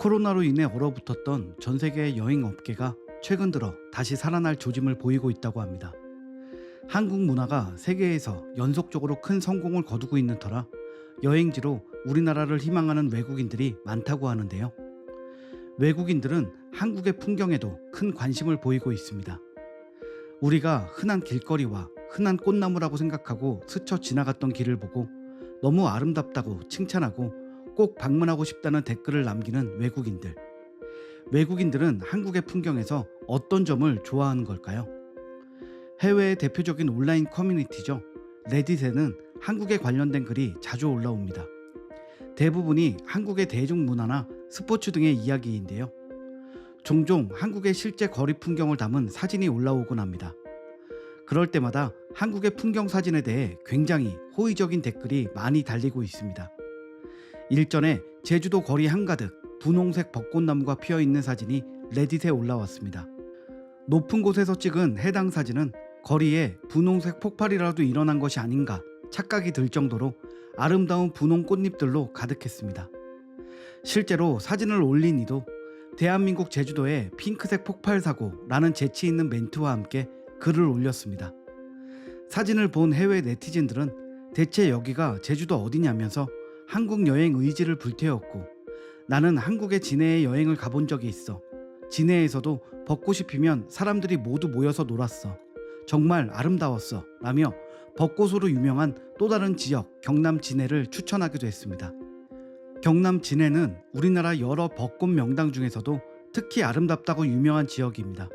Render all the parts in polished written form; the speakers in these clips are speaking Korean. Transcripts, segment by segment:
코로나로 인해 얼어붙었던 전 세계의 여행 업계가 최근 들어 다시 살아날 조짐을 보이고 있다고 합니다. 한국 문화가 세계에서 연속적으로 큰 성공을 거두고 있는 터라 여행지로 우리나라를 희망하는 외국인들이 많다고 하는데요. 외국인들은 한국의 풍경에도 큰 관심을 보이고 있습니다. 우리가 흔한 길거리와 흔한 꽃나무라고 생각하고 스쳐 지나갔던 길을 보고 너무 아름답다고 칭찬하고 꼭 방문하고 싶다는 댓글을 남기는 외국인들. 외국인들은 한국의 풍경에서 어떤 점을 좋아하는 걸까요? 해외의 대표적인 온라인 커뮤니티죠. 레딧에는 한국에 관련된 글이 자주 올라옵니다. 대부분이 한국의 대중문화나 스포츠 등의 이야기인데요. 종종 한국의 실제 거리 풍경을 담은 사진이 올라오곤 합니다. 그럴 때마다 한국의 풍경 사진에 대해 굉장히 호의적인 댓글이 많이 달리고 있습니다. 일전에 제주도 거리 한가득 분홍색 벚꽃나무가 피어있는 사진이 레딧에 올라왔습니다. 높은 곳에서 찍은 해당 사진은 거리에 분홍색 폭발이라도 일어난 것이 아닌가 착각이 들 정도로 아름다운 분홍 꽃잎들로 가득했습니다. 실제로 사진을 올린 이도 대한민국 제주도의 핑크색 폭발 사고라는 재치 있는 멘트와 함께 글을 올렸습니다. 사진을 본 해외 네티즌들은 대체 여기가 제주도 어디냐면서 한국 여행 의지를 불태웠고, 나는 한국의 진해에 여행을 가본 적이 있어. 진해에서도 벚꽃이 피면 사람들이 모두 모여서 놀았어. 정말 아름다웠어. 라며 벚꽃으로 유명한 또 다른 지역 경남 진해를 추천하기도 했습니다. 경남 진해는 우리나라 여러 벚꽃 명당 중에서도 특히 아름답다고 유명한 지역입니다.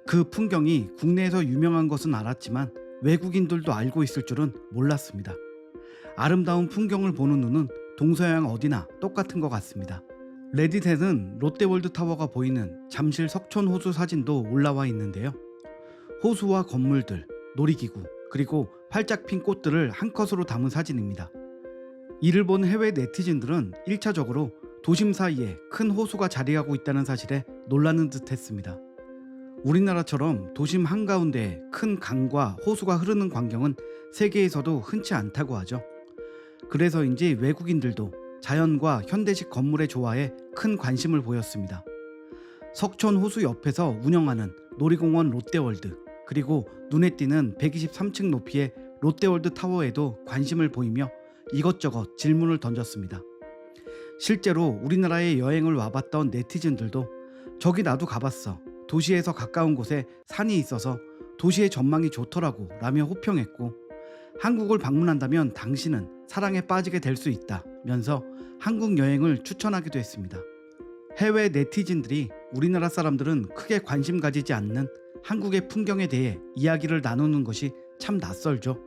그 풍경이 국내에서 유명한 것은 알았지만 외국인들도 알고 있을 줄은 몰랐습니다. 아름다운 풍경을 보는 눈은 동서양 어디나 똑같은 것 같습니다. 레딧에는 롯데월드 타워가 보이는 잠실 석촌 호수 사진도 올라와 있는데요. 호수와 건물들, 놀이기구, 그리고 활짝 핀 꽃들을 한 컷으로 담은 사진입니다. 이를 본 해외 네티즌들은 1차적으로 도심 사이에 큰 호수가 자리하고 있다는 사실에 놀라는 듯 했습니다. 우리나라처럼 도심 한가운데에 큰 강과 호수가 흐르는 광경은 세계에서도 흔치 않다고 하죠. 그래서인지 외국인들도 자연과 현대식 건물의 조화에 큰 관심을 보였습니다. 석촌 호수 옆에서 운영하는 놀이공원 롯데월드, 그리고 눈에 띄는 123층 높이의 롯데월드 타워에도 관심을 보이며 이것저것 질문을 던졌습니다. 실제로 우리나라에 여행을 와봤던 네티즌들도 저기 나도 가봤어. 도시에서 가까운 곳에 산이 있어서 도시의 전망이 좋더라고 라며 호평했고, 한국을 방문한다면 당신은 사랑에 빠지게 될 수 있다 면서 한국 여행을 추천하기도 했습니다. 해외 네티즌들이 우리나라 사람들은 크게 관심 가지지 않는 한국의 풍경에 대해 이야기를 나누는 것이 참 낯설죠.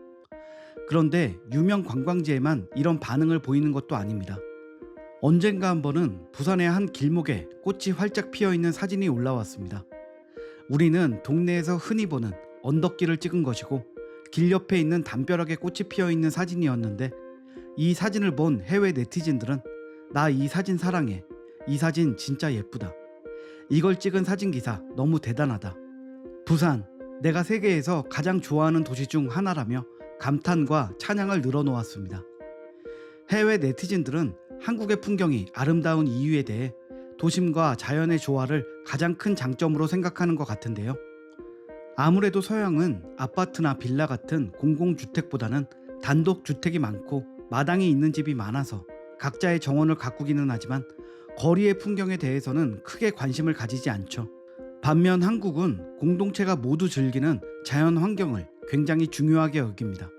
그런데 유명 관광지에만 이런 반응을 보이는 것도 아닙니다. 언젠가 한 번은 부산의 한 길목에 꽃이 활짝 피어있는 사진이 올라왔습니다. 우리는 동네에서 흔히 보는 언덕길을 찍은 것이고 길 옆에 있는 담벼락에 꽃이 피어있는 사진이었는데, 이 사진을 본 해외 네티즌들은 나 이 사진 사랑해. 이 사진 진짜 예쁘다. 이걸 찍은 사진 기사 너무 대단하다. 부산, 내가 세계에서 가장 좋아하는 도시 중 하나라며 감탄과 찬양을 늘어놓았습니다. 해외 네티즌들은 한국의 풍경이 아름다운 이유에 대해 도심과 자연의 조화를 가장 큰 장점으로 생각하는 것 같은데요. 아무래도 서양은 아파트나 빌라 같은 공공주택보다는 단독주택이 많고 마당이 있는 집이 많아서 각자의 정원을 가꾸기는 하지만 거리의 풍경에 대해서는 크게 관심을 가지지 않죠. 반면 한국은 공동체가 모두 즐기는 자연 환경을 굉장히 중요하게 여깁니다.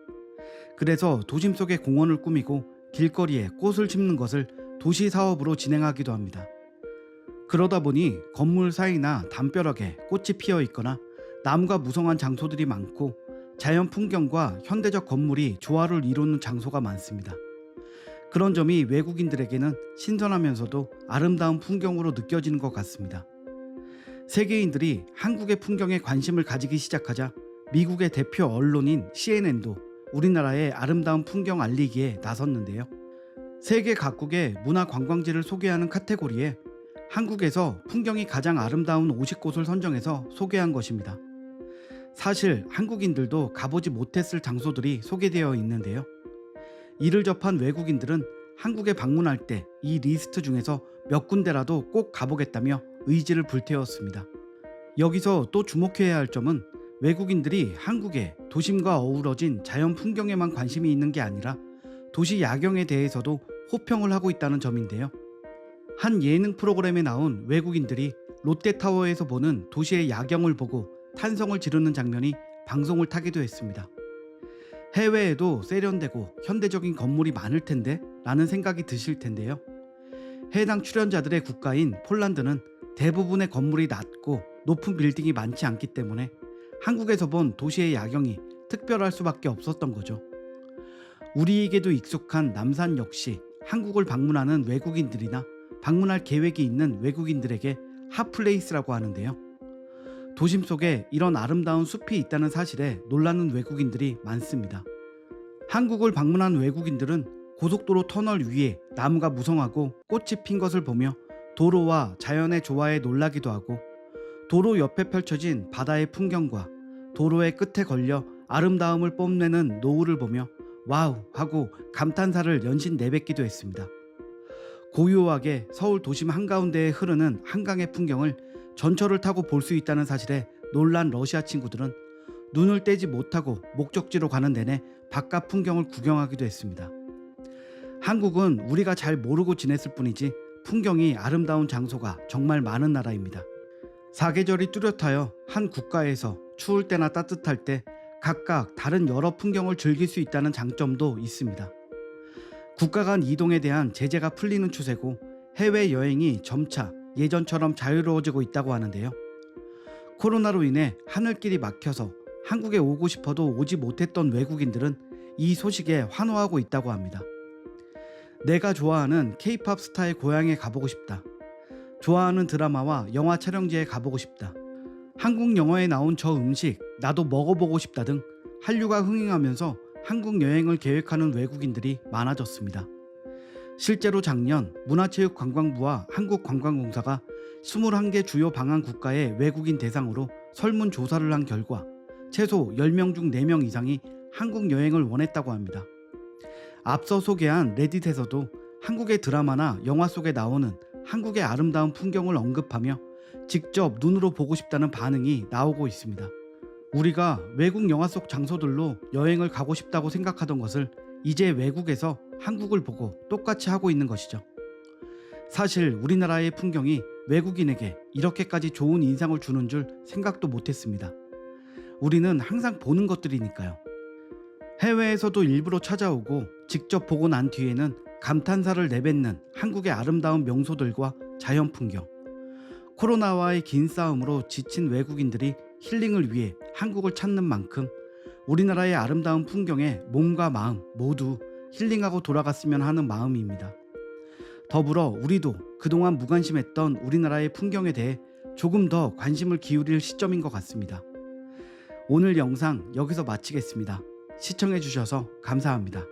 그래서 도심 속에 공원을 꾸미고 길거리에 꽃을 심는 것을 도시 사업으로 진행하기도 합니다. 그러다 보니 건물 사이나 담벼락에 꽃이 피어 있거나 나무가 무성한 장소들이 많고 자연 풍경과 현대적 건물이 조화를 이루는 장소가 많습니다. 그런 점이 외국인들에게는 신선하면서도 아름다운 풍경으로 느껴지는 것 같습니다. 세계인들이 한국의 풍경에 관심을 가지기 시작하자 미국의 대표 언론인 CNN도 우리나라의 아름다운 풍경 알리기에 나섰는데요. 세계 각국의 문화 관광지를 소개하는 카테고리에 한국에서 풍경이 가장 아름다운 50곳을 선정해서 소개한 것입니다. 사실 한국인들도 가보지 못했을 장소들이 소개되어 있는데요. 이를 접한 외국인들은 한국에 방문할 때 이 리스트 중에서 몇 군데라도 꼭 가보겠다며 의지를 불태웠습니다. 여기서 또 주목해야 할 점은 외국인들이 한국의 도심과 어우러진 자연 풍경에만 관심이 있는 게 아니라 도시 야경에 대해서도 호평을 하고 있다는 점인데요. 한 예능 프로그램에 나온 외국인들이 롯데타워에서 보는 도시의 야경을 보고 탄성을 지르는 장면이 방송을 타기도 했습니다. 해외에도 세련되고 현대적인 건물이 많을 텐데 라는 생각이 드실 텐데요. 해당 출연자들의 국가인 폴란드는 대부분의 건물이 낮고 높은 빌딩이 많지 않기 때문에 한국에서 본 도시의 야경이 특별할 수밖에 없었던 거죠. 우리에게도 익숙한 남산 역시 한국을 방문하는 외국인들이나 방문할 계획이 있는 외국인들에게 핫플레이스라고 하는데요. 도심 속에 이런 아름다운 숲이 있다는 사실에 놀라는 외국인들이 많습니다. 한국을 방문한 외국인들은 고속도로 터널 위에 나무가 무성하고 꽃이 핀 것을 보며 도로와 자연의 조화에 놀라기도 하고, 도로 옆에 펼쳐진 바다의 풍경과 도로의 끝에 걸려 아름다움을 뽐내는 노을을 보며 와우 하고 감탄사를 연신 내뱉기도 했습니다. 고요하게 서울 도심 한가운데에 흐르는 한강의 풍경을 전철을 타고 볼 수 있다는 사실에 놀란 러시아 친구들은 눈을 떼지 못하고 목적지로 가는 내내 바깥 풍경을 구경하기도 했습니다. 한국은 우리가 잘 모르고 지냈을 뿐이지 풍경이 아름다운 장소가 정말 많은 나라입니다. 사계절이 뚜렷하여 한 국가에서 추울 때나 따뜻할 때 각각 다른 여러 풍경을 즐길 수 있다는 장점도 있습니다. 국가 간 이동에 대한 제재가 풀리는 추세고 해외여행이 점차 예전처럼 자유로워지고 있다고 하는데요. 코로나로 인해 하늘길이 막혀서 한국에 오고 싶어도 오지 못했던 외국인들은 이 소식에 환호하고 있다고 합니다. 내가 좋아하는 K-팝 스타의 고향에 가보고 싶다. 좋아하는 드라마와 영화 촬영지에 가보고 싶다. 한국 영화에 나온 저 음식 나도 먹어보고 싶다 등 한류가 흥행하면서 한국 여행을 계획하는 외국인들이 많아졌습니다. 실제로 작년 문화체육관광부와 한국관광공사가 21개 주요 방한 국가의 외국인 대상으로 설문조사를 한 결과 최소 10명 중 4명 이상이 한국 여행을 원했다고 합니다. 앞서 소개한 레딧에서도 한국의 드라마나 영화 속에 나오는 한국의 아름다운 풍경을 언급하며 직접 눈으로 보고 싶다는 반응이 나오고 있습니다. 우리가 외국 영화 속 장소들로 여행을 가고 싶다고 생각하던 것을 이제 외국에서 한국을 보고 똑같이 하고 있는 것이죠. 사실 우리나라의 풍경이 외국인에게 이렇게까지 좋은 인상을 주는 줄 생각도 못했습니다. 우리는 항상 보는 것들이니까요. 해외에서도 일부러 찾아오고 직접 보고 난 뒤에는 감탄사를 내뱉는 한국의 아름다운 명소들과 자연 풍경. 코로나와의 긴 싸움으로 지친 외국인들이 힐링을 위해 한국을 찾는 만큼 우리나라의 아름다운 풍경에 몸과 마음 모두 힐링하고 돌아갔으면 하는 마음입니다. 더불어 우리도 그동안 무관심했던 우리나라의 풍경에 대해 조금 더 관심을 기울일 시점인 것 같습니다. 오늘 영상 여기서 마치겠습니다. 시청해주셔서 감사합니다.